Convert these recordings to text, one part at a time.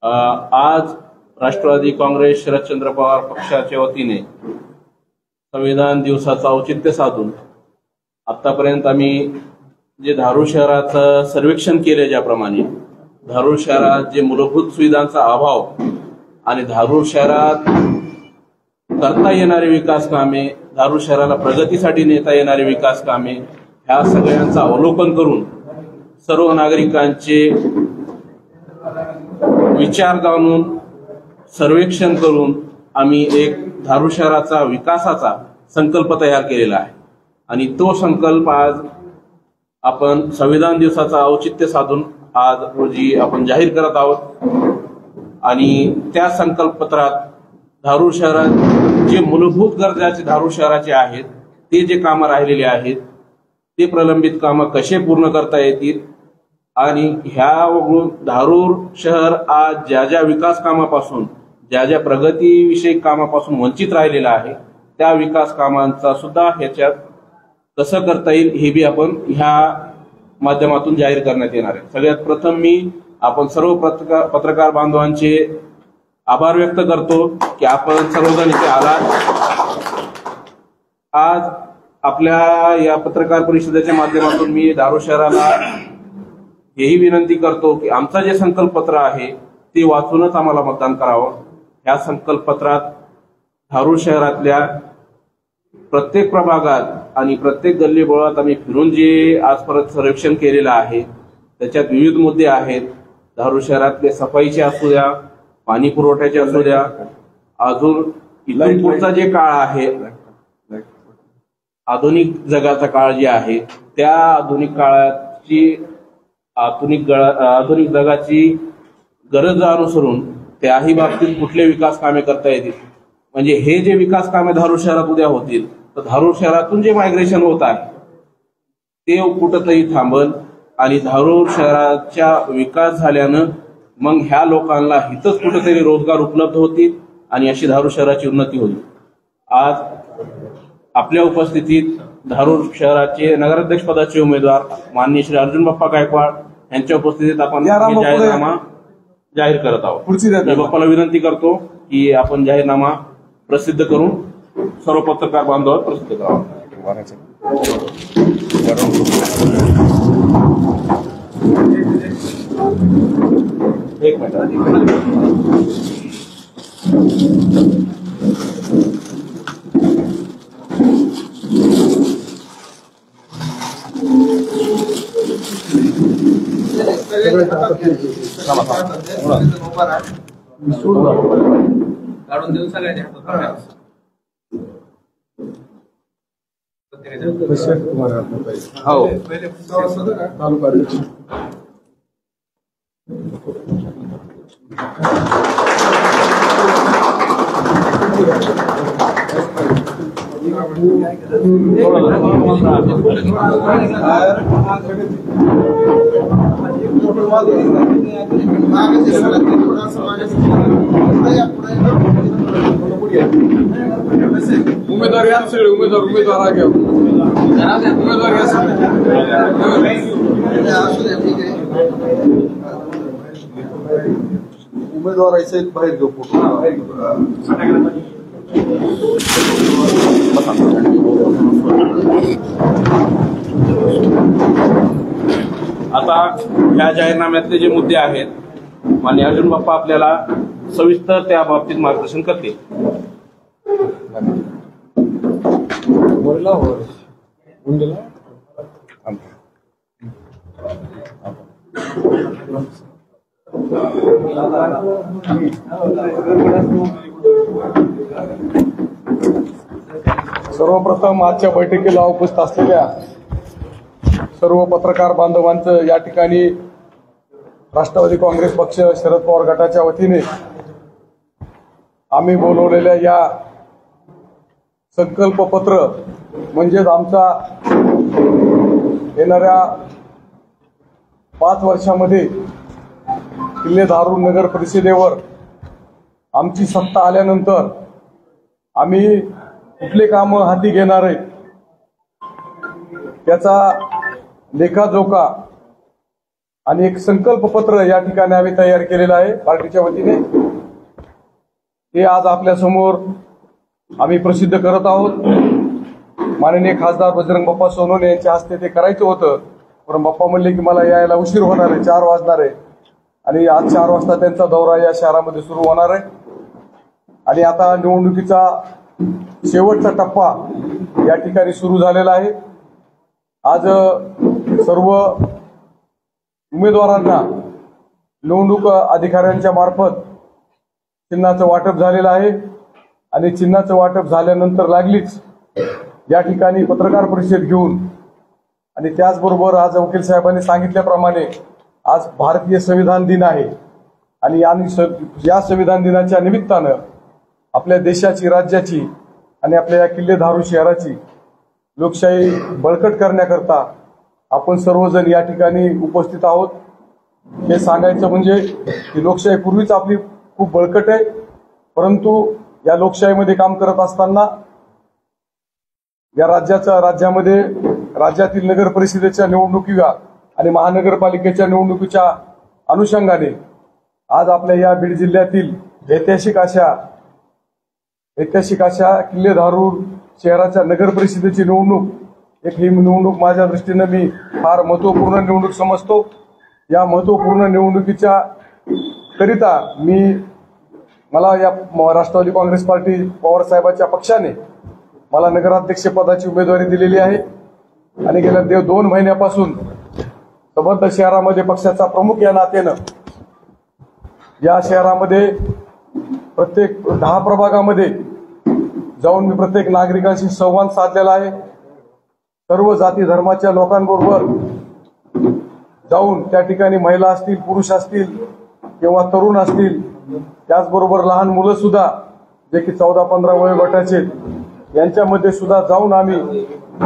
आज राष्ट्रवादी काँग्रेस शरदचंद्र पवार पक्षाच्या वतीने संविधान दिवसाचं औचित्य साधून आतापर्यंत आम्ही जे धारूर शहराचं सर्वेक्षण केले, ज्याप्रमाणे धारूर शहरात जे मूलभूत सुविधांचा अभाव आणि धारूर शहरात करता येणारे विकास कामे, धारूर शहराला प्रगतीसाठी नेता येणारे विकास कामे, ह्या सगळ्यांचं अवलोकन करून सर्व नागरिकांचे विचार जाणून सर्वेक्षण करून आम्ही एक धारूर शहराचा विकासाचा संकल्प तयार केलेला आहे आणि तो संकल्प आज आपण संविधान दिवसाचा औचित्य साधून आज रोजी आपण जाहीर करत आहोत। आणि त्या संकल्पपत्रात धारूर शहरात जे मूलभूत गरजाचे धारूर शहराचे आहेत, ते जे कामं राहिलेले आहेत, ते प्रलंबित कामं कसे पूर्ण करता येतील आणि ह्या धारूर शहर आज ज्या ज्या विकास कामापासून, ज्या ज्या प्रगतीविषयी कामापासून वंचित राहिलेला आहे, त्या विकास कामांचा सुद्धा ह्याच्यात कसं करता येईल हे बी आपण ह्या माध्यमातून जाहीर करण्यात येणार आहे। सगळ्यात प्रथम मी आपण सर्व पत्रकार बांधवांचे आभार व्यक्त करतो की आपण सर्वजण इथे आलात। आज आपल्या या पत्रकार परिषदेच्या माध्यमातून मी धारूर शहराला हेही विनंती करतो की आमचं जे संकल्पपत्र आहे ते वाचूनच आम्हाला मतदान करावं। ह्या संकल्पपत्रात धारूर शहरातल्या प्रत्येक प्रभागात आणि प्रत्येक गल्लीबोळात आम्ही फिरून जे आजपर्यंत सर्वेक्षण केलेलं आहे त्याच्यात विविध मुद्दे आहेत। धारूर शहरातले सफाईचे असू द्या, पाणी पुरवठ्याचे असू द्या, अजून इथून पुढचा जे काळ आहे, आधुनिक जगाचा काळ जे आहे, त्या आधुनिक काळाची आधुनिक जगाची गरज अनुसरून त्याही बाबतीत कुठले विकास कामे करता येतील, म्हणजे हे जे विकास कामे धारूर शहरात उद्या होतील तर धारूर शहरातून जे मायग्रेशन होत आहे ते कुठंतरी थांबल आणि धारूर शहराचा विकास झाल्यानं मग ह्या लोकांना इथंच कुठेतरी रोजगार उपलब्ध होतील आणि अशी धारूर शहराची उन्नती होईल। आज आपल्या उपस्थितीत धारूर शहराचे नगराध्यक्ष पदाचे उमेदवार माननीय श्री अर्जुन बाप्पा गायकवाड यांच्या उपस्थितीत आपण जाहीरनामा जाहीर करत आहोत। मी बाप्पाला विनंती करतो की आपण जाहीरनामा प्रसिद्ध करून सर्व पत्रकार बांधवांवर प्रसिद्ध करावा। एक मिनिट, काढून देऊन सगळ्यांच्या हातात उमेदवार या सगळे उमेदवार आगे उमेदवार या उमेदवार ऐसे बाहेर घेऊ फोटो। आता ह्या जाहीरनाम्यातले जे मुद्दे आहेत माननीय अर्जुन बाप्पा आपल्याला सविस्तर त्या बाबतीत मार्गदर्शन करतील। सर्वप्रथम आजच्या बैठकीला उपस्थित असलेल्या सर्व पत्रकार बांधवांचं या ठिकाणी राष्ट्रवादी काँग्रेस पक्ष शरद पवार गटाच्या वतीने आम्ही बोलवलेल्या या संकल्पपत्र म्हणजेच आमचा येणाऱ्या 5 वर्षामध्ये किल्ले धारूर नगर परिषदेवर आमची सत्ता आल्यानंतर आम्ही कुठले कामं हाती घेणार आहेत त्याचा लेखाजोखा आणि एक संकल्प पत्र या ठिकाणी आम्ही तयार केलेलं आहे पार्टीच्या वतीने. ते आज आपल्या समोर आम्ही प्रसिद्ध करत आहोत. माननीय खासदार बजरंग बाप्पा सोनवणे यांच्या हस्ते ते करायचं होतं, पण बाप्पा म्हणले की मला यायला उशीर होणार आहे, 4 वाजणार आहे. आणि आज 4 वाजता त्यांचा दौरा या शहरामध्ये सुरू होणार आहे. आणि आता निवडणुकीचा शेवटचा टप्पा या ठिकाणी सुरू झालेला आहे. आज सर्व उमेदवारांना निवडणूक अधिकाऱ्यांच्या मार्फत चिन्हाचं वाटप झालेलं आहे. आणि चिन्हाचं वाटप झाल्यानंतर लागलीच या ठिकाणी पत्रकार परिषद घेऊन आणि त्याचबरोबर आज वकील साहेबांनी सांगितल्याप्रमाणे आज भारतीय संविधान दिन आहे. आणि या संविधान दिनाच्या निमित्तानं आपल्या देशाची, राज्याची आणि आपल्या या किल्ले धारूर शहराची लोकशाही बळकट करण्याकरता आपण सर्वजण या ठिकाणी उपस्थित आहोत. हे सांगायचं म्हणजे की लोकशाही पूर्वीच आपली खूप बळकट आहे, परंतु या लोकशाहीमध्ये काम करत असताना या राज्यामध्ये राज्यातील नगर परिषदेच्या निवडणुकीला आणि महानगरपालिकेच्या निवडणुकीच्या अनुषंगाने आज आपल्या या बीड जिल्ह्यातील ऐतिहासिक अशा किल्ले धारूर शहराच्या नगर परिषदेची निवडणूक, ही निवडणूक माझ्या दृष्टीने मी फार महत्वपूर्ण निवडणूक समजतो. या महत्वपूर्ण निवडणुकीच्या करिता मला या राष्ट्रवादी काँग्रेस पार्टी पवार साहेबांच्या पक्षाने मला नगराध्यक्ष पदाची उमेदवारी दिलेली आहे. आणि गेल्या 2 महिन्यापासून संबंध शहरामध्ये पक्षाचा प्रमुख या नात्यानं या शहरामध्ये प्रत्येक 10 प्रभागामध्ये जाऊन मी प्रत्येक नागरिकांशी संवाद साधलेला आहे. सर्व जाती धर्माच्या लोकांबरोबर जाऊन त्या ठिकाणी महिला असतील, पुरुष असतील किंवा तरुण असतील, त्याचबरोबर लहान मुलं सुद्धा जे की 14-15 वयोगटाचे, यांच्यामध्ये सुद्धा जाऊन आम्ही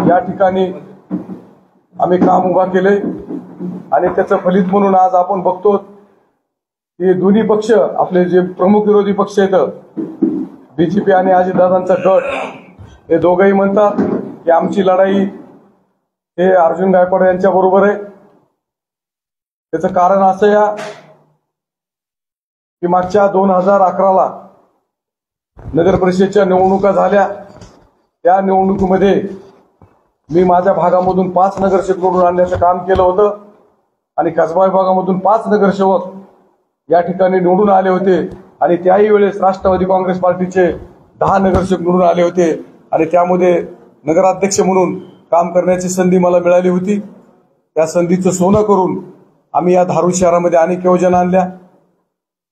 या ठिकाणी काम उभा केले. आणि त्याचं फलित म्हणून आज आपण बघतो की दोन्ही पक्ष, आपले जे प्रमुख विरोधी पक्ष आहेत बीजेपी आणि अजितदादांचा गट, हे दोघंही म्हणतात की आमची लढाई हे अर्जुन गायकवाड यांच्या बरोबर आहे. त्याचं कारण असं या की मागच्या 2011ला नगर परिषदेच्या निवडणुका झाल्या. त्या निवडणुकीमध्ये मी माझ्या भागामधून 5 नगरसेवक निवडून आणण्याचं काम केलं होतं. आणि कसबा विभागामधून 5 नगरसेवक या ठिकाणी निवडून आले होते. आणि त्याही वेळेस राष्ट्रवादी काँग्रेस पार्टीचे 10 नगरसेवक निवडून आले होते. आणि त्यामध्ये नगराध्यक्ष म्हणून काम करण्याची संधी मला मिळाली होती. त्या संधीचं सोनं करून आम्ही या धारूर शहरामध्ये अनेक योजना आणल्या,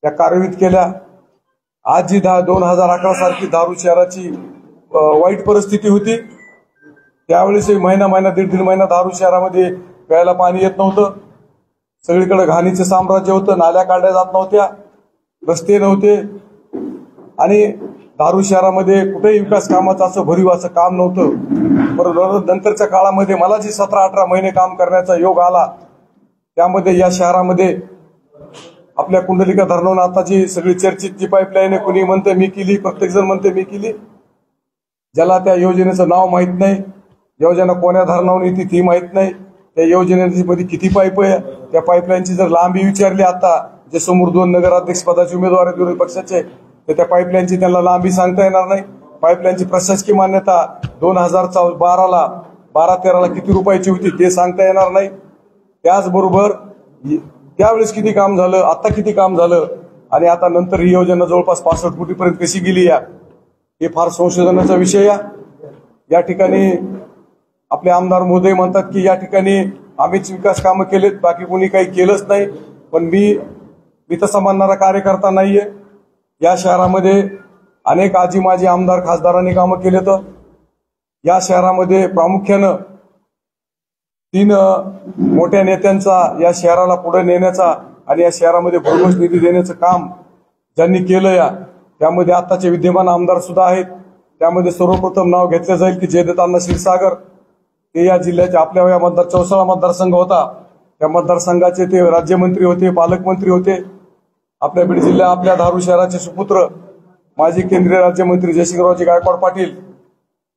त्या कार्यान्वित केल्या. आज जी 2011 सारखी धारूर शहराची वाईट परिस्थिती होती, त्यावेळेसही महिना, दीड महिना धारूर शहरामध्ये प्यायला पाणी येत नव्हतं. सगळीकडे घाणीचं साम्राज्य होतं, नाल्या काढल्या जात नव्हत्या, रस्ते नव्हते. आणि धारूर शहरामध्ये कुठेही विकास कामाचं असं भरीव असं काम नव्हतं. परंतु नंतरच्या काळामध्ये मला जी 17-18 महिने काम करण्याचा योग आला, त्यामध्ये या शहरामध्ये आपल्या कुंडलिका धरणावरून आताची सगळी चर्चित जी पाईपलाईन आहे, कुणी म्हणते मी केली, प्रत्येक जण म्हणते मी केली. ज्याला त्या योजनेचं नाव माहित नाही, योजना कोण्या धरणावरून येते ती माहित नाही, त्या योजनेमध्ये किती पाईप आहे, त्या पाईपलाईनची जर लांबी विचारली, आता जे समोर 2 नगराध्यक्ष पदाचे उमेदवार आहेत विरोधी पक्षाचे, तर त्या पाईपलाईनची त्यांना लांबी सांगता येणार नाही. पाईपलाईनची प्रशासकीय मान्यता 2012ला 12-13ला किती रुपयाची होती ते सांगता येणार नाही. त्याचबरोबर त्यावेळेस किती काम झालं, आता किती काम झालं, आणि आता नंतर ही योजना जवळपास 65 कोटीपर्यंत कशी गेली, हे फार संशोधनाचा विषय. या ठिकाणी आपले आमदार महोदय म्हणतात की या ठिकाणी आम्हीच विकास कामं केलेत, बाकी कोणी काही केलंच नाही. पण मी तसा मानणारा कार्यकर्ता नाहीये. या शहरामध्ये अनेक आजी माजी आमदार खासदारांनी कामं केलेत. या शहरामध्ये प्रामुख्यानं 3 मोठ्या नेत्यांचा या शहराला पुढे नेण्याचा आणि या शहरामध्ये भरघोस निधी देण्याचं काम ज्यांनी केलं, त्यामध्ये आताचे विद्यमान आमदार सुद्धा आहेत. त्यामध्ये सर्वप्रथम नाव घेतलं जाईल की जयदत्तांना क्षीरसागर, ते या जिल्ह्याचे आपल्या या चौसाळा मतदारसंघ होता, त्या मतदारसंघाचे ते राज्यमंत्री होते, पालकमंत्री होते. आपल्या बीड जिल्हा, आपल्या धारूर शहराचे सुपुत्र माजी केंद्रीय राज्यमंत्री जयसिंगरावजी गायकवाड पाटील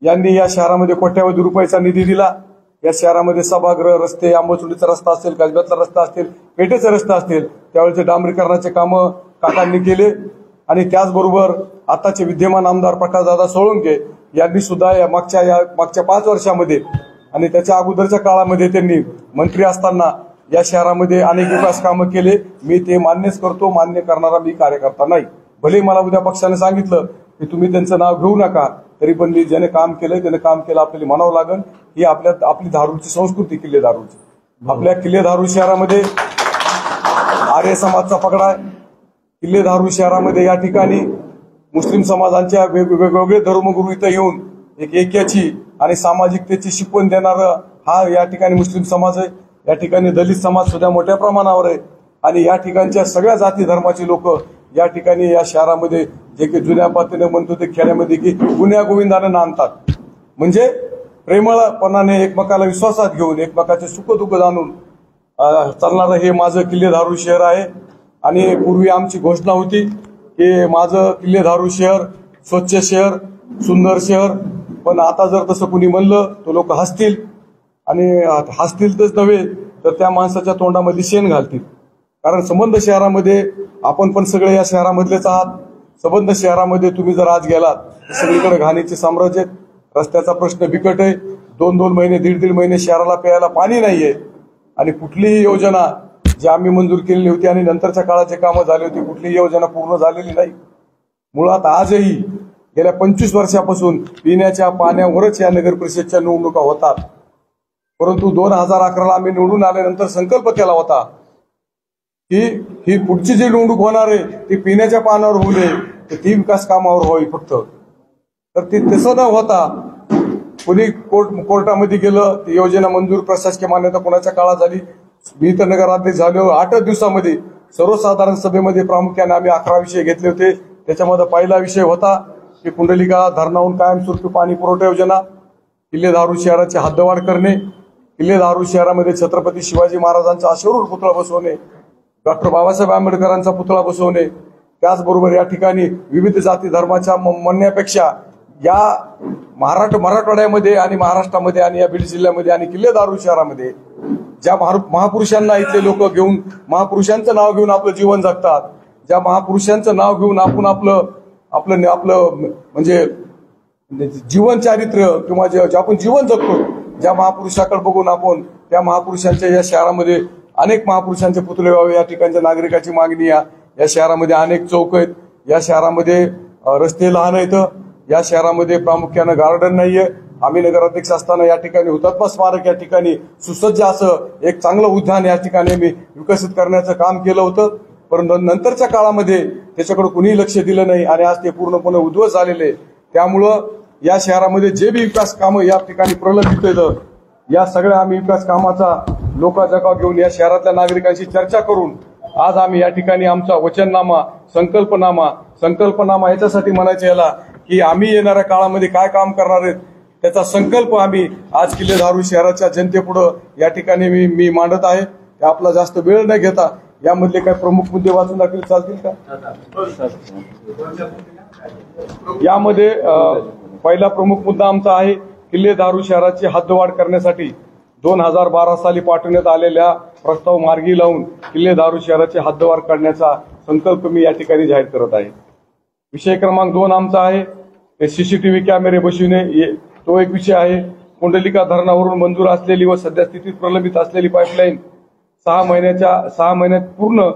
यांनी या शहरामध्ये कोट्यावधी रुपयाचा निधी दिला. या शहरामध्ये सभागृह, रस्ते, आंबोचुडीचा रस्ता असेल, कसब्यातला रस्ता असतील, पेठेचे रस्ते असतील, त्यावेळेचे डांबरीकरणाचे कामं काकांनी केले. आणि त्याचबरोबर आताचे विद्यमान आमदार प्रकाशदादा सोळंके यांनी सुद्धा या मागच्या 5 वर्षामध्ये आणि त्याच्या अगोदरच्या काळामध्ये त्यांनी मंत्री असताना या शहरामध्ये अनेक विकास कामं केले. मी ते मान्यच करतो, मान्य करणारा मी कार्यकर्ता नाही. भले मला उद्या पक्षाने सांगितलं की तुम्ही त्यांचं नाव घेऊ नका, तरी पण मी ज्याने काम केलंय त्याने काम केलं आपल्याला म्हणावं लागेल. ही आपली धारूरची संस्कृती, किल्ले धारूरची. आपल्या किल्ले धारूर शहरामध्ये आर्य समाजचा पगडा आहे. किल्ले धारूर शहरामध्ये या ठिकाणी मुस्लिम समाजांच्या वेगवेगळे धर्मगुरू इथं येऊन एक ऐक्याची आणि सामाजिकतेची शिकवण देणारा हा या ठिकाणी मुस्लिम समाज आहे. या ठिकाणी दलित समाज सुद्धा मोठ्या प्रमाणावर आहे. आणि या ठिकाणच्या सगळ्या जाती धर्माची लोक या ठिकाणी या शहरामध्ये जे की जुन्या पद्धतीने म्हणतो ते खेड्यामध्ये की गुन्ह्या गोविंदाने नांदतात. म्हणजे प्रेमळपणाने एकमेकाला विश्वासात घेऊन एकमेकाचे सुखदुःख जाणून चालणारं हे माझं किल्ले धारूर शहर आहे. आणि पूर्वी आमची घोषणा होती की माझं किल्ले धारूर शहर स्वच्छ शहर, सुंदर शहर. पण आता जर तसं कुणी म्हणलं तर लोक हसतील, आणि हसतील तरच नव्हे तर त्या माणसाच्या तोंडामध्ये शेण घालतील. कारण संबंध शहरामध्ये आपण पण सगळे या शहरामधलेच आहात. संबंध शहरामध्ये तुम्ही जर आज गेलात तर सगळीकडे घाणीचे साम्राज्य आहेत. रस्त्याचा प्रश्न बिकट आहे. 2-2 महिने, 1.5 महिने शहराला प्यायला पाणी नाहीये. आणि कुठलीही योजना जी आम्ही मंजूर केलेली होती आणि नंतरच्या काळात जे कामं झाली होती कुठलीही योजना पूर्ण झालेली नाही. मुळात आजही गेल्या 25 वर्षापासून पिण्याच्या पाण्यावरच या नगर परिषदच्या निवडणुका होतात. परंतु 2011ला आम्ही निवडून आल्यानंतर संकल्प केला होता की ही पुढची जी निवडणूक होणार आहे ती पिण्याच्या पाण्यावर होऊ नये, तर ती विकास कामावर व्हावी फक्त. तर ते तसं न होता कोणी कोर्टामध्ये गेलं, ती योजना मंजूर प्रशासकीय मान्यता कोणाच्या काळात झाली. मी तर नगराध्यक्ष झालो 8 दिवसामध्ये सर्वसाधारण सभेमध्ये प्रामुख्याने आम्ही 11 विषय घेतले होते. त्याच्यामध्ये पहिला विषय होता की कुंडलिका धरणाहून कायमस्वरूपी पाणी पुरवठा योजना, किल्ले धारूर शहराची हद्दवाढ करणे, किल्ले धारूर शहरामध्ये छत्रपती शिवाजी महाराजांचा अश्वारूढ पुतळा बसवणे, डॉक्टर बाबासाहेब आंबेडकरांचा पुतळा बसवणे. त्याचबरोबर या ठिकाणी विविध जाती धर्माच्या म्हणण्यापेक्षा या मराठवाड्यामध्ये आणि महाराष्ट्रामध्ये आणि या बीड जिल्ह्यामध्ये आणि किल्ले धारूर शहरामध्ये ज्या महापुरुषांना इथले लोक घेऊन महापुरुषांचं नाव घेऊन आपलं जीवन जगतात, ज्या महापुरुषांचं नाव घेऊन आपण आपलं म्हणजे जीवन चारित्र्य किंवा जे आपण जीवन जगतो, ज्या महापुरुषाकडे बघून आपण त्या महापुरुषांच्या या शहरामध्ये अनेक महापुरुषांचे पुतळे व्हावे या ठिकाणच्या नागरिकाची मागणी आहे. या शहरामध्ये अनेक चौक आहेत. या शहरामध्ये रस्ते लहान आहेत. या शहरामध्ये प्रामुख्यानं गार्डन नाहीये. आम्ही नगराध्यक्ष असताना या ठिकाणी हुतात्मा स्मारक या ठिकाणी सुसज्ज असं एक चांगलं उद्यान या ठिकाणी आम्ही विकसित करण्याचं काम केलं होतं. परंतु नंतरच्या काळामध्ये त्याच्याकडे कुणीही लक्ष दिलं नाही आणि आज ते पूर्णपणे उद्ध्वस्त झालेले. त्यामुळं या शहरामध्ये जे बी विकास कामं या ठिकाणी प्रलंबित येतं, या सगळ्या आम्ही विकास कामाचा लोकाजगा घेऊन या शहरातल्या नागरिकांशी चर्चा करून आज आम्ही या ठिकाणी आमचा वचननामा, संकल्पनामा याच्यासाठी म्हणायचं याला की आम्ही येणाऱ्या काळामध्ये काय काम करणार आहेत त्याचा संकल्प आम्ही आज किल्ले धारूर शहराच्या जनतेपुढे या ठिकाणी मी मांडत आहे. आपला जास्त वेळ न घेता यामधले काही प्रमुख मुद्दे वाचून दाखवले चालतील का? यामध्ये पहिला प्रमुख मुद्दा आमचा आहे किल्ले धारूर शहराची हद्दवाढ करण्यासाठी 2012 साली पाठवण्यात आलेल्या प्रस्ताव मार्गी लावून किल्ले धारूर शहराची हद्दवाढ करण्याचा संकल्प मी या ठिकाणी जाहीर करत आहे. विषय क्रमांक 2 आमचा आहे सीसीटीव्ही कॅमेरे बसविणे. तो एक विषय आहे. कुंडलिका धरणावरून मंजूर असलेली व सध्या स्थितीत प्रलंबित असलेली पाईपलाईन 6 महिन्यात पूर्ण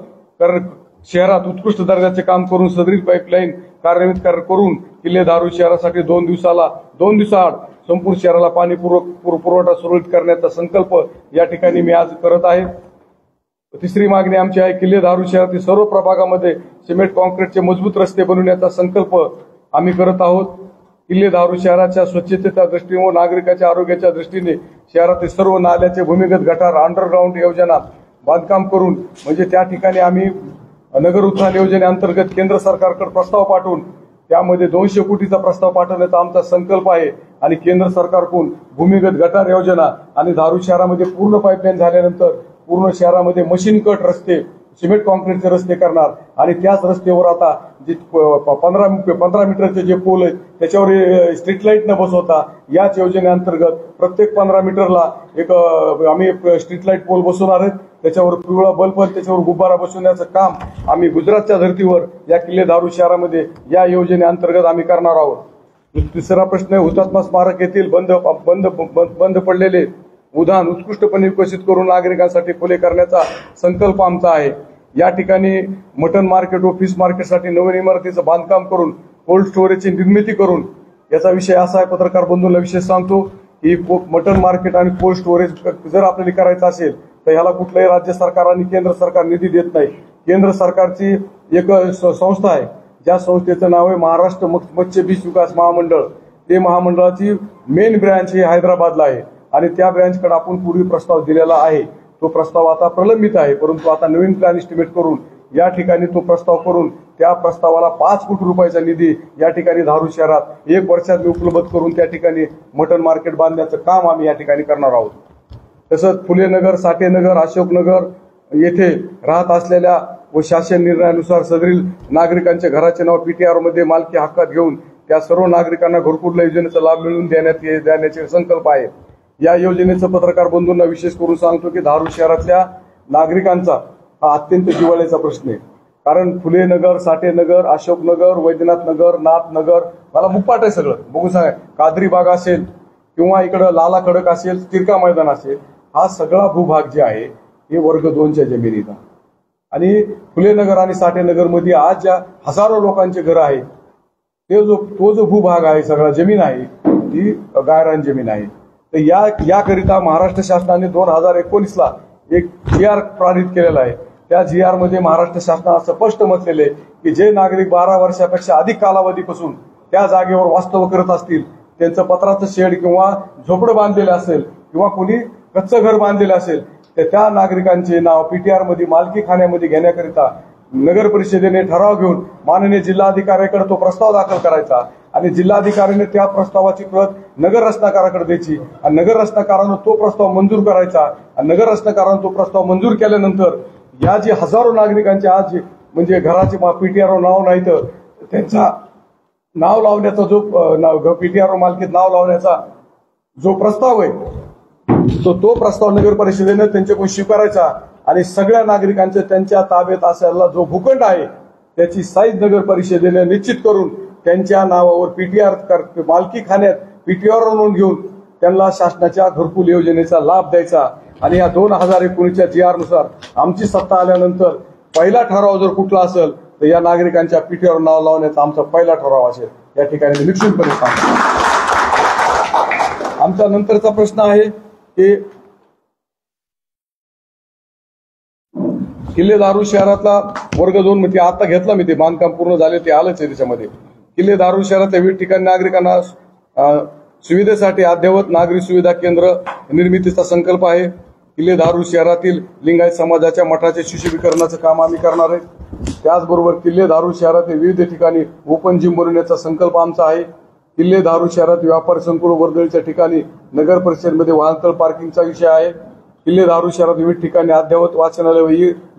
शहरात उत्कृष्ट दर्जाचे काम करून सदरील पाईपलाईन कार्यान्वित करून किल्ले धारूर शहरासाठी 2 दिवसाआड संपूर्ण शहराला पाणी पुरवठा सुरळीत करण्याचा संकल्प या ठिकाणी मी आज करत आहे. तिसरी मागणी आमची आहे किल्ले धारूर शहरातील सर्व प्रभागामध्ये सिमेंट कॉन्क्रीटचे मजबूत रस्ते बनवण्याचा संकल्प आम्ही करत आहोत. किल्ले धारूर शहराच्या स्वच्छतेच्या दृष्टीने व नागरिकांच्या आरोग्याच्या दृष्टीने शहरातील सर्व नाल्याचे भूमिगत गटार अंडरग्राऊंड योजना बांधकाम करून म्हणजे त्या ठिकाणी आम्ही नगर उत्थान योजनेअंतर्गत केंद्र सरकारकडे प्रस्ताव पाठवून त्यामध्ये 200 कोटीचा प्रस्ताव पाठवण्याचा आमचा संकल्प आहे. आणि केंद्र सरकारकडून भूमिगत गटार योजना आणि धारूर शहरामध्ये पूर्ण पाईपलाईन झाल्यानंतर पूर्ण शहरामध्ये मशीन कट रस्ते सिमेंट कॉन्क्रीटचे रस्ते करणार आणि त्याच रस्त्यावर आता जे 15 मीटरचे जे पोल आहेत त्याच्यावर स्ट्रीट लाईट न बसवता याच योजनेअंतर्गत प्रत्येक 15 मीटरला एक आम्ही स्ट्रीट लाईट पोल बसवणार आहेत. त्याच्यावर पिवळा बल्ब त्याच्यावर गुब्बारा बसवण्याचं काम आम्ही गुजरातच्या धर्तीवर या किल्ले दारू शहरामध्ये या योजनेअंतर्गत आम्ही करणार आहोत. तिसरा प्रश्न आहे हुतात्मा स्मारक येथील बंद पडलेले उद्यान उत्कृष्टपणे विकसित करून नागरिकांसाठी खुले करण्याचा संकल्प आमचा आहे. या ठिकाणी मटन मार्केट व फिश मार्केटसाठी नवीन इमारतीचं बांधकाम करून कोल्ड स्टोरेजची निर्मिती करून याचा विषय असा आहे, पत्रकार बंधूंना विशेष सांगतो की मटन मार्केट आणि कोल्ड स्टोरेज जर आपल्याला करायचं असेल तर ह्याला कुठलंही राज्य सरकार आणि केंद्र सरकार निधी देत नाही. केंद्र सरकारची एक संस्था आहे ज्या संस्थेचं नाव आहे महाराष्ट्र मत्स्य बीज विकास महामंडळ. ते महामंडळाची मेन ब्रँच ही हैदराबादला आहे आणि त्या ब्रँचकडे आपण पूर्वी प्रस्ताव दिलेला आहे. तो प्रस्ताव आता प्रलंबित आहे, परंतु आता नवीन प्लॅन एस्टिमेट करून या ठिकाणी तो प्रस्ताव करून त्या प्रस्तावाला 5 कोटी रुपयाचा निधी या ठिकाणी धारूर शहरात 1 वर्षात उपलब्ध करून त्या ठिकाणी मटन मार्केट बांधण्याचं काम आम्ही या ठिकाणी करणार आहोत. तसंच फुलेनगर, साठेनगर, अशोकनगर येथे राहत असलेल्या व शासन निर्णयानुसार सदरील नागरिकांच्या घराचे नाव पीटीआर मध्ये मालकी हक्कात घेऊन त्या सर्व नागरिकांना घरकुल योजनेचा लाभ मिळवून देण्याचे संकल्प आहे. या योजनेचं पत्रकार बंधूंना विशेष करून सांगतो की धारूर शहरातल्या नागरिकांचा हा अत्यंत जिव्हाळ्याचा प्रश्न आहे. कारण फुलेनगर, साठेनगर, अशोकनगर, वैद्यनाथनगर, नाथनगर मला मुप्पाट आहे सगळं. बघून सांगा, कादरी बाग असेल किंवा इकडं लाला खडक असेल, तिरका मैदान असेल, हा सगळा भूभाग जे आहे हे वर्ग 2च्या जमिनीचा. आणि फुलेनगर आणि साठेनगर मध्ये आज ज्या हजारो लोकांचे घर आहे तो जो भूभाग आहे सगळा जमीन आहे ती गायरान जमीन आहे. तर याकरिता महाराष्ट्र शासनाने 2019ला एक GR पारित केलेला आहे. त्या GR मध्ये महाराष्ट्र शासनाने स्पष्ट म्हटलेले की जे नागरिक 12 वर्षापेक्षा अधिक कालावधीपासून त्या जागेवर वास्तव्य करत असतील, त्यांचं पत्राचं शेड किंवा झोपडं बांधलेलं असेल किंवा कोणी कच्चं घर बांधलेलं असेल तर त्या नागरिकांचे नाव पीटीआर मध्ये मालकी खान्यामध्ये घेण्याकरिता नगर परिषदेने ठराव घेऊन माननीय जिल्हाधिकाऱ्याकडे तो प्रस्ताव दाखल करायचा आणि जिल्हाधिकाऱ्याने त्या प्रस्तावाची प्रत नगर रचनाकाराकडे द्यायची आणि नगर रचनाकारानं तो प्रस्ताव मंजूर करायचा आणि नगर रचनाकारानं तो प्रस्ताव मंजूर केल्यानंतर या जे हजारो नागरिकांचे आज म्हणजे घराचे पीटीआर नाव नाही तर त्यांचा नाव लावण्याचा जो पीटीआर मालकीत नाव लावण्याचा जो प्रस्ताव आहे तो प्रस्ताव नगर परिषदेने त्यांच्याकडून स्वीकारायचा आणि सगळ्या नागरिकांच्या त्यांच्या ताब्यात असलेला जो भूखंड आहे त्याची साईज नगर परिषदेने निश्चित करून त्यांच्या नावावर पीटीआर मालकी खान्यात पीटीआर नोंद घेऊन त्यांना शासनाच्या घरकुल योजनेचा लाभ द्यायचा. आणि या 2019च्या GR नुसार आमची सत्ता आल्यानंतर पहिला ठराव जर कुठला असेल तर या नागरिकांच्या पीटीआर नाव लावण्याचा आमचा पहिला ठराव असेल. या ठिकाणी निश्चितपणे सांगतो. आमचा नंतरचा प्रश्न आहे की किल्ले दारू शहरातला वर्ग 2 मध्ये आता घेतला मी ते बांधकाम पूर्ण झाले ते आलंच आहे त्याच्यामध्ये. किल्ले दारू शहरातल्या विविध ठिकाणी नागरिकांना सुविधेसाठी अद्ययावत नागरी सुविधा केंद्र निर्मितीचा संकल्प आहे. किल्ले दारू शहरातील लिंगायत समाजाच्या मठाचे सुशोभीकरणाचं काम आम्ही करणार आहे. त्याचबरोबर किल्ले दारू शहरातील विविध ठिकाणी ओपन जिम बनवण्याचा संकल्प आमचा आहे. किल्ले दारू शहरात व्यापार संकुल वर्दळीच्या ठिकाणी नगर परिषदेमध्ये वाहनतळ पार्किंगचा विषय आहे. किल्ले दारू शहरात विविध ठिकाणी अद्ययावत वाचनालय व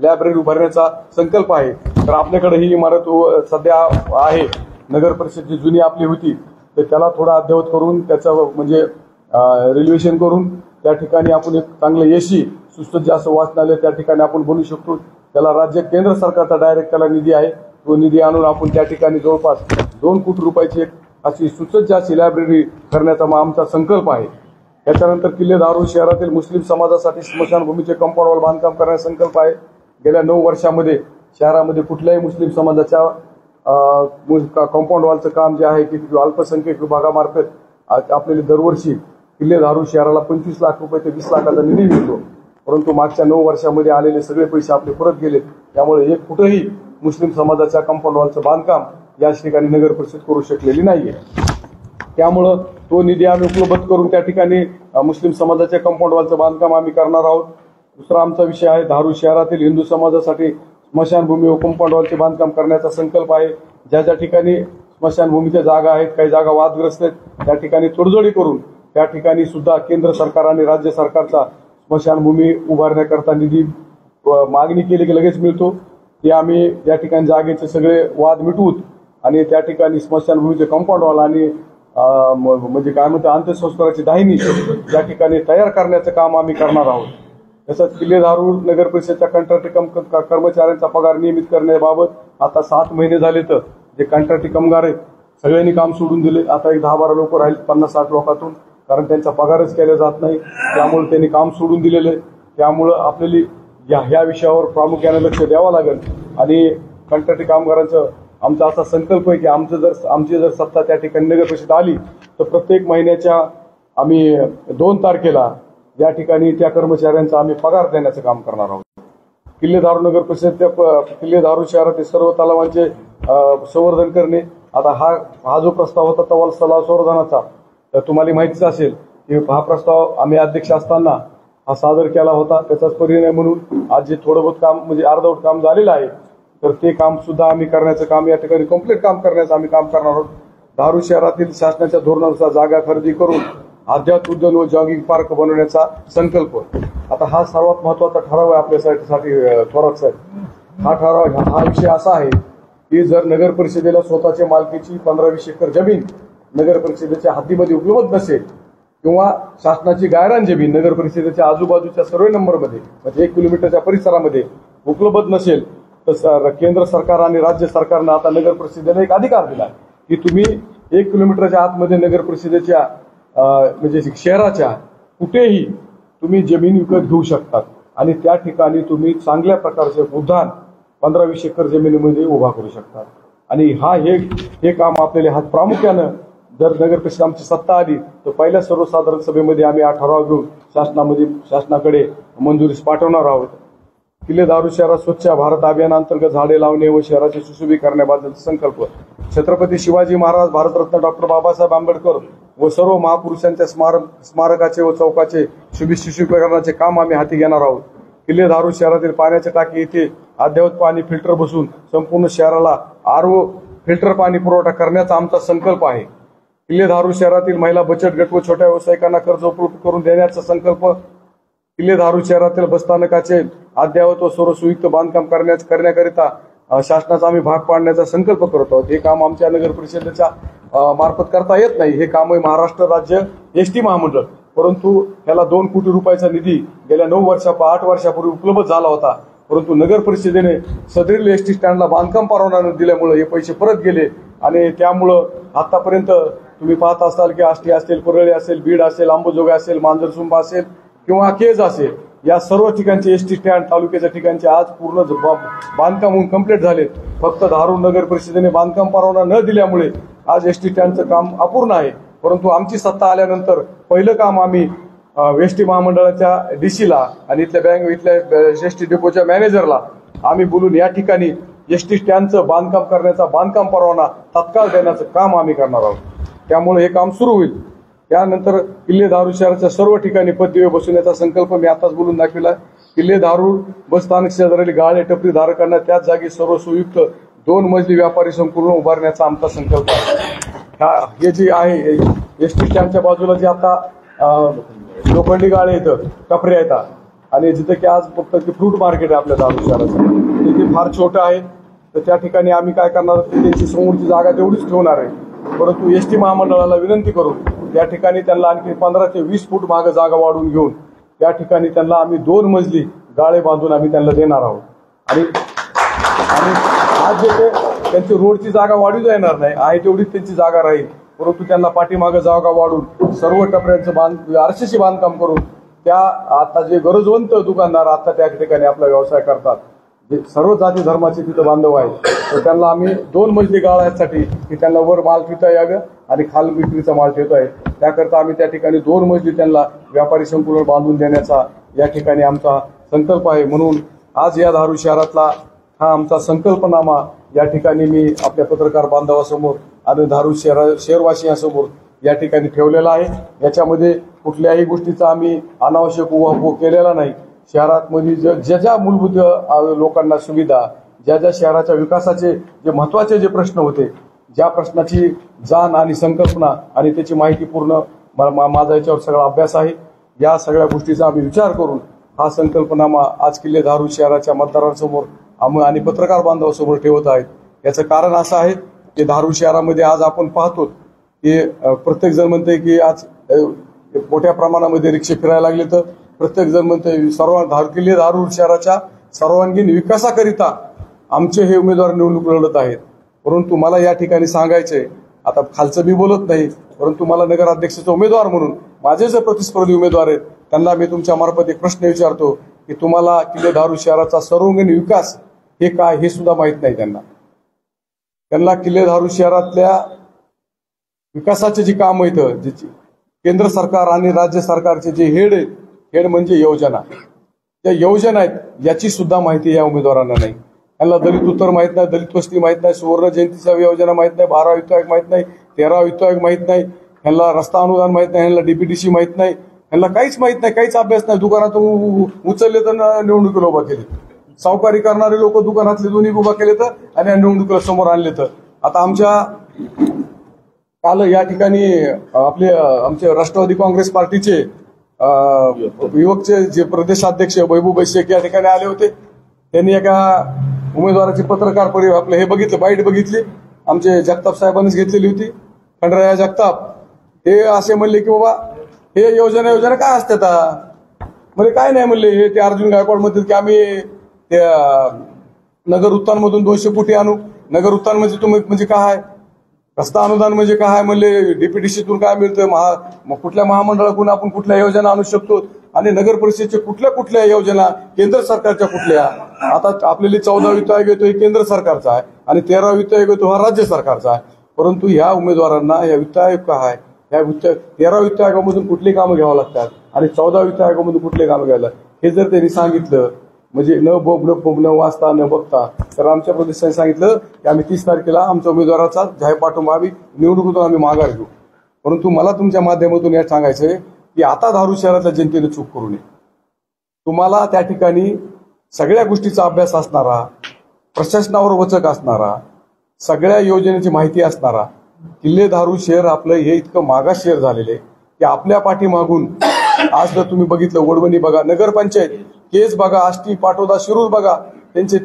लायब्ररी उभारण्याचा संकल्प आहे. तर आपल्याकडे ही इमारत सध्या आहे, नगर परिषद जी जुनी आपली होती तर त्याला थोडा अद्ययावत करून त्याचं म्हणजे रिनोव्हेशन करून त्या ठिकाणी आपण एक चांगलं एसी सुसज्ज असं वाचनालय त्या ठिकाणी आपण बनवू शकतो. त्याला राज्य केंद्र सरकारचा डायरेक्ट त्याला निधी आहे. तो निधी आणून आपण त्या ठिकाणी जवळपास 2 कोटी रुपयाची अशी सुसज्ज अशी लायब्ररी करण्याचा आमचा संकल्प आहे. त्याच्यानंतर किल्ले दारू शहरातील मुस्लिम समाजासाठी स्मशानभूमीचे कंपाऊंड वॉल बांधकाम करण्याचा संकल्प आहे. गेल्या 9 वर्षामध्ये शहरामध्ये कुठल्याही मुस्लिम समाजाच्या कंपाऊंड वॉलचं काम जे आहे की अल्पसंख्याक विभागामार्फत आपल्याला दरवर्षी किल्ले दारू शहराला 25 लाख रुपये ते 20 लाखाचा निधी मिळतो. परंतु मागच्या 9 वर्षामध्ये आलेले सगळे पैसे आपले परत गेले. त्यामुळे एक कुठेही मुस्लिम समाजाच्या कंपाऊंड वॉलचं बांधकाम या ठिकाणी नगर परिषद करू शकलेली नाहीये. त्यामुळं तो निधी आम्ही उपलब्ध करून त्या ठिकाणी मुस्लिम समाजाच्या कंपाऊंड वॉलचं बांधकाम आम्ही करणार आहोत. दुसरा आमचा विषय आहे धारूर शहरातील हिंदू समाजासाठी स्मशानभूमी व कंपाऊंड वॉलचे बांधकाम करण्याचा संकल्प आहे. ज्या ज्या ठिकाणी स्मशानभूमीच्या जागा आहेत, काही जागा वादग्रस्त आहेत, त्या ठिकाणी तोडजोडी करून त्या ठिकाणी सुद्धा केंद्र सरकार आणि राज्य सरकारचा स्मशानभूमी उभारण्याकरता निधी मागणी केली की लगेच मिळतो, ते आम्ही या ठिकाणी जागेचे सगळे वाद मिटवूत आणि त्या ठिकाणी स्मशानभूमीचे कंपाऊंड वॉल आणि म्हणजे काय म्हणतात अंत्यसंस्काराची दाहिनी या ठिकाणी तयार करण्याचं काम आम्ही करणार आहोत. तसंच किल्ले धारूर नगर परिषदेच्या कंत्राटी कर्मचाऱ्यांचा पगार नियमित करण्याबाबत आता 7 महिने झाले तर जे कंत्राटी कामगार आहेत सगळ्यांनी काम सोडून दिले. आता एक 10-12 लोक राहिले 50-60 लोकांतून, कारण त्यांचा पगारच केला जात नाही, त्यामुळे त्यांनी काम सोडून दिलेले. त्यामुळं आपल्याला ह्या विषयावर प्रामुख्याने लक्ष द्यावं लागेल आणि कंत्राटी कामगारांचं आमचा असा संकल्प आहे की आमची जर सत्ता त्या ठिकाणी नगर परिषद आली तर प्रत्येक महिन्याच्या आम्ही 2 तारखेला या ठिकाणी त्या कर्मचाऱ्यांचा आम्ही पगार देण्याचं काम करणार आहोत. किल्ले धारूर नगर परिषद किल्ले धारूर शहरातील सर्व तलावांचे संवर्धन करणे. आता हा जो प्रस्ताव होता तलाव संवर्धनाचा तुम्हाला माहितीच असेल की हा प्रस्ताव आम्ही अध्यक्ष असताना हा सादर केला होता. त्याचाच परिणाम म्हणून आज जे थोडं बहुत काम म्हणजे अर्धवट काम झालेलं आहे तर ते काम सुद्धा आम्ही करण्याचं काम या ठिकाणी कम्प्लीट काम करण्याचं आम्ही काम करणार आहोत. धारूर शहरातील शासनाच्या धोरणानुसार जागा खरेदी करून अध्यात्म उद्यान व जॉगिंग पार्क बनवण्याचा संकल्प. आता हा सर्वात महत्वाचा ठराव आहे आपल्यासाठी थोरात साहेब. हा ठराव हा विषय असा आहे की जर नगर परिषदेला स्वतःच्या मालकीची 15-20 एकर जमीन नगर परिषदेच्या हद्दीमध्ये उपलब्ध नसेल किंवा शासनाची गायरान जमीन नगर परिषदेच्या आजूबाजूच्या सर्वे नंबरमध्ये म्हणजे 1 किलोमीटरच्या परिसरामध्ये उपलब्ध नसेल तर केंद्र सरकार आणि राज्य सरकारनं आता नगर परिषदेला एक अधिकार दिला की तुम्ही 1 किलोमीटरच्या आतमध्ये नगर परिषदेच्या म्हणजे शहराच्या कुठेही तुम्ही जमीन विकत घेऊ शकतात आणि त्या ठिकाणी तुम्ही चांगल्या प्रकारचे उद्यान 15-20 एकर जमिनीमध्ये उभा करू शकतात. आणि हे काम आपल्याला हात प्रामुख्यानं जर नगर परिषद आमची सत्ता आली तर पहिल्या सर्वसाधारण सभेमध्ये आम्ही हा ठराव घेऊन शासनाकडे मंजुरीस पाठवणार आहोत. किल्ले धारूर शहरात स्वच्छ भारत अभियानांतर्गत झाडे लावणे व शहराचे सुशोभीकरणाबद्दलचा संकल्प. छत्रपती शिवाजी महाराज, भारतरत्न डॉक्टर बाबासाहेब आंबेडकर व सर्व महापुरुषांच्या स्मारकाचे व चौकाचे सुशोभीकरणाचे काम आम्ही हाती घेणार आहोत. किल्ले धारूर शहरातील पाण्याच्या टाकी येथे अद्ययावत पाणी फिल्टर बसून संपूर्ण शहराला RO फिल्टर पाणी पुरवठा करण्याचा आमचा संकल्प आहे. किल्ले धारूर शहरातील महिला बचत गट व छोट्या व्यावसायिकांना कर्ज उपलब्ध करून देण्याचा संकल्प. किल्ले धारूर शहरातील बसस्थानकाचे अद्ययावत व सर्व सुयुक्त बांधकाम करण्याकरिता शासनाचा आम्ही भाग पाडण्याचा संकल्प करत आहोत. हे काम आमच्या नगर परिषदेच्या मार्फत करता येत नाही. हे काम आहे महाराष्ट्र राज्य एसटी महामंडळ, परंतु त्याला 2 कोटी रुपयाचा निधी गेल्या 8 वर्षापूर्वी उपलब्ध झाला होता. परंतु नगर परिषदेने सदरील एसटी स्टँडला बांधकाम परवाना न दिल्यामुळे हे पैसे परत गेले आणि त्यामुळं आतापर्यंत तुम्ही पाहत असाल की आष्टी असेल, परळी असेल, बीड असेल, अंबाजोगाई असेल, मांजरसुंबा असेल किंवा केज असेल, या सर्व ठिकाणचे एसटी स्टँड तालुक्याच्या ठिकाणचे आज पूर्ण बांधकाम होऊन कंप्लीट झाले. फक्त धारूर नगर परिषदेने बांधकाम परवाना न दिल्यामुळे आज एसटी स्टँडचं काम अपूर्ण आहे. परंतु आमची सत्ता आल्यानंतर पहिलं काम आम्ही एसटी महामंडळाच्या डीसीला आणि इथल्या एसटी डेपोच्या मॅनेजरला आम्ही बोलून या ठिकाणी एसटी स्टँडचं बांधकाम करण्याचा बांधकाम परवाना तात्काळ देण्याचं काम आम्ही करणार आहोत. त्यामुळे हे काम सुरू होईल. त्यानंतर किल्ले धारूर शहराच्या सर्व ठिकाणी पददिवे बसवण्याचा संकल्प मी आताच बोलून दाखविला. किल्ले धारूर बस स्थानक शेजारी गाळे टपरी धारकांना त्याच जागी सर्व सुयुक्त 2 मजली व्यापारी संकुलन उभारण्याचा आमचा संकल्प आहे. हे जे आहे एसटी स्टँडच्या बाजूला जे आता लोखंडी गाळे येतं, टपऱ्या येतात आणि जिथे की आज फक्त फ्रूट मार्केट आहे आपल्या धारूर शहराचं, तिथे फार छोटं आहे. तर त्या ठिकाणी आम्ही काय करणार, त्यांची समोरची जागा तेवढीच ठेवणार आहे. परंतु एसटी महामंडळाला विनंती करून त्या ठिकाणी त्यांना आणखी 15 ते 20 फूट मागे जागा वाढवून घेऊन त्या ठिकाणी त्यांना आम्ही 2 मजली गाळे बांधून आम्ही त्यांना देणार आहोत. आणि आज जे त्यांची रोडची जागा वाढवली येणार नाही, आहे तेवढीच त्यांची जागा राहील. परंतु त्यांना पाठीमागे जागा वाढून सर्व टपऱ्यांचं आरसीसी बांधकाम करून त्या आता जे गरजवंत दुकानदार आता त्या ठिकाणी आपला व्यवसाय करतात, जे सर्व जाती धर्माचे तिथं बांधव आहेत, तर त्यांना आम्ही 2 मजली गाळ्यासाठी की त्यांना वर माल ठेवता यावं आणि खाल विक्रीचा माल ठेवतो आहे, त्याकरता आम्ही त्या ठिकाणी 2 मजली त्यांना व्यापारी संकुलन बांधून देण्याचा या ठिकाणी आमचा संकल्प आहे. म्हणून आज या धारूर शहरातला हा आमचा संकल्पनामा या ठिकाणी मी आपल्या पत्रकार बांधवासमोर आणि धारूर शहरवासियांसमोर या ठिकाणी ठेवलेला आहे. याच्यामध्ये कुठल्याही गोष्टीचा आम्ही अनावश्यक उहापोह केलेला नाही. शहरात मध्ये ज्या मूलभूत लोकांना सुविधा, ज्या शहराच्या विकासाचे जे महत्वाचे जे प्रश्न होते, ज्या प्रश्नाची जाण आणि संकल्पना आणि त्याची माहिती पूर्ण माझा याच्यावर सगळा अभ्यास आहे. या सगळ्या गोष्टीचा आम्ही विचार करून हा संकल्पनामा आज किल्ले धारूर शहराच्या मतदारांसमोर आम्ही आणि पत्रकार बांधवांसमोर ठेवत आहेत. याचं कारण असं आहे की धारूर शहरामध्ये आज आपण पाहतो की प्रत्येक जण म्हणते की आज मोठ्या प्रमाणामध्ये रिक्षे फिरायला लागले, तर प्रत्येक जण म्हणते किल्ले धारूर शहराच्या सर्वांगीण विकासाकरिता आमचे हे उमेदवार निवडणूक लढत आहेत. परंतु मला या ठिकाणी सांगायचंय, आता खालचं मी बोलत नाही, परंतु मला नगराध्यक्षाचा उमेदवार म्हणून माझे जे प्रतिस्पर्धी उमेदवार आहेत त्यांना मी तुमच्या मार्फत एक प्रश्न विचारतो की तुम्हाला किल्ले धारूर शहराचा सर्वांगीण विकास हे काय हे सुद्धा माहित नाही. त्यांना किल्ले धारूर शहरातल्या विकासाचे जी काम आहेत, जे केंद्र सरकार आणि राज्य सरकारचे जे हेड म्हणजे योजना, त्या योजना आहेत याची सुद्धा माहिती या उमेदवारांना नाही. त्यांना दलित उत्तर माहित नाही, दलित वस्ती माहित नाही, सुवर्ण जयंतीचा योजना माहित नाही, 12 वित्त आयोग माहित नाही, 13 वित्त आयोग माहित नाही, ह्यांना रस्ता अनुदान माहित नाही, ह्यांना डीपीडीसी माहित नाही, ह्यांना काहीच माहित नाही, काहीच अभ्यास नाही. दुकानात उचलले तर निवडणुकीला उभा केले, सावकारी करणारे लोक दुकानातले दोन्ही उभा केले तर आणि निवडणुकीला समोर आणले. तर आता आमच्या काल या ठिकाणी आमचे राष्ट्रवादी काँग्रेस पार्टीचे युवकचे जे प्रदेशाध्यक्ष वैभव शेख या ठिकाणी आले होते. त्यांनी एका उमेदवाराची पत्रकार आपलं हे बघितलं, बाईट बघितली, आमचे जगताप साहेबांनीच घेतलेली होती, खंडराया जगताप. हे असे म्हणले की बाबा हे योजना काय असतात, म्हणजे काय नाही म्हणले. हे ते अर्जुन गायकवाड म्हणतील की आम्ही त्या नगर उत्थानमधून 200 कोटी आणू. नगर उत्थान म्हणजे तुम्ही म्हणजे काय, रस्ता अनुदान म्हणजे काय म्हणले, डीपीडीसीतून काय मिळतं, कुठल्या महामंडळाकडून आपण कुठल्या योजना आणू शकतो, आणि नगर परिषदेच्या कुठल्या योजना केंद्र सरकारच्या कुठल्या. आता आपल्याला 14 वित्त आयोग येतो हे केंद्र सरकारचा आहे आणि 13 वित्त आयोग येतो हा राज्य सरकारचा आहे. परंतु ह्या उमेदवारांना या वित्त आयोग काय, या 13 वित्त आयोगामधून कुठली कामं घ्यावं लागतात आणि 14 वित्त आयोगामधून कुठले कामं घ्यायला, हे जर त्यांनी सांगितलं म्हणजे न वाचता न बघता, तर आमच्या प्रदेशाने सांगितलं की आम्ही 30 तारखेला आमच्या उमेदवाराचा जाहीर पाठिंबा आम्ही निवडणुकीतून आम्ही माघार घेऊ. परंतु मला तुमच्या माध्यमातून या सांगायचंय की आता धारूर शहराच्या जनतेने चूक करू नये. तुम्हाला त्या ठिकाणी सगळ्या गोष्टीचा अभ्यास असणारा, प्रशासनावर वचक असणारा, सगळ्या योजनेची माहिती असणारा, किल्ले धारूर शहर आपलं हे इतकं मागास शहर झालेलं आहे की आपल्या पाठीमागून आज जर तुम्ही बघितलं, वडवणी बघा, नगरपंचायत केस बघा, आष्टी, पाटोदा, शिरूर बघा, त्यांचे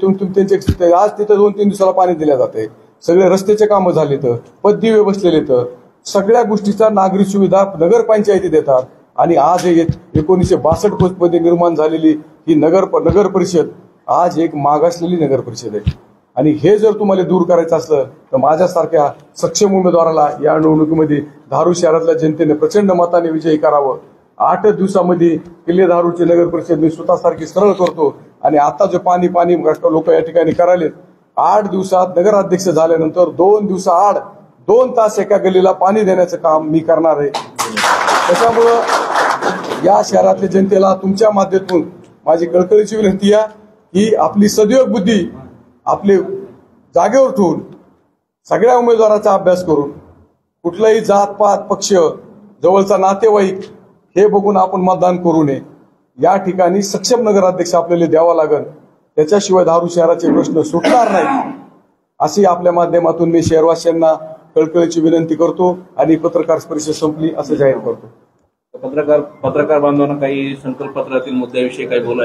आज तिथे 2-3 दिवसाला पाणी दिल्या जाते, सगळे रस्त्याचे कामं झाले, तर पददिवे बसलेले, तर सगळ्या गोष्टीचा नागरी सुविधा नगरपंचायती देतात. आणि आज 1962 मध्ये निर्माण झालेली ही नगर परिषद आज एक मागासलेली नगर परिषद आहे. आणि हे जर तुम्हाला दूर करायचं असलं तर माझ्यासारख्या सक्षम उमेदवाराला या निवडणुकीमध्ये धारूर शहरातल्या जनतेने प्रचंड मताने विजयी करावं. 8 दिवसामध्ये किल्ले धारूरची नगर परिषद मी स्वतःसारखी सरळ करतो. आणि आता जे पाणी लोक या ठिकाणी करायलेत, 8 दिवसात नगराध्यक्ष झाल्यानंतर 2 दिवसाआड 2 तास एका गल्लीला पाणी देण्याचं काम मी करणार आहे. त्याच्यामुळं या शहरातल्या जनतेला तुमच्या माध्यमातून माझी कळकळीची विनंती आहे की आपली सदैव बुद्धी आपले जागेवर ठेवून सगळ्या उमेदवाराचा अभ्यास करून, कुठलाही जात पात पक्ष जवळचा नातेवाईक हे बघून आपण मतदान करू नये. या ठिकाणी सक्षम नगराध्यक्ष आपल्याला द्यावा लागेल, त्याच्याशिवाय धारूर शहराचे प्रश्न सुटणार नाही, अशी आपल्या माध्यमातून मी शहरवासियांना कळकळीची विनंती करतो आणि पत्रकार परिषद संपली असं जाहीर करतो. पत्रकार बांधवांना काही संकल्पपत्रातील मुद्द्याविषयी काही बोलायचं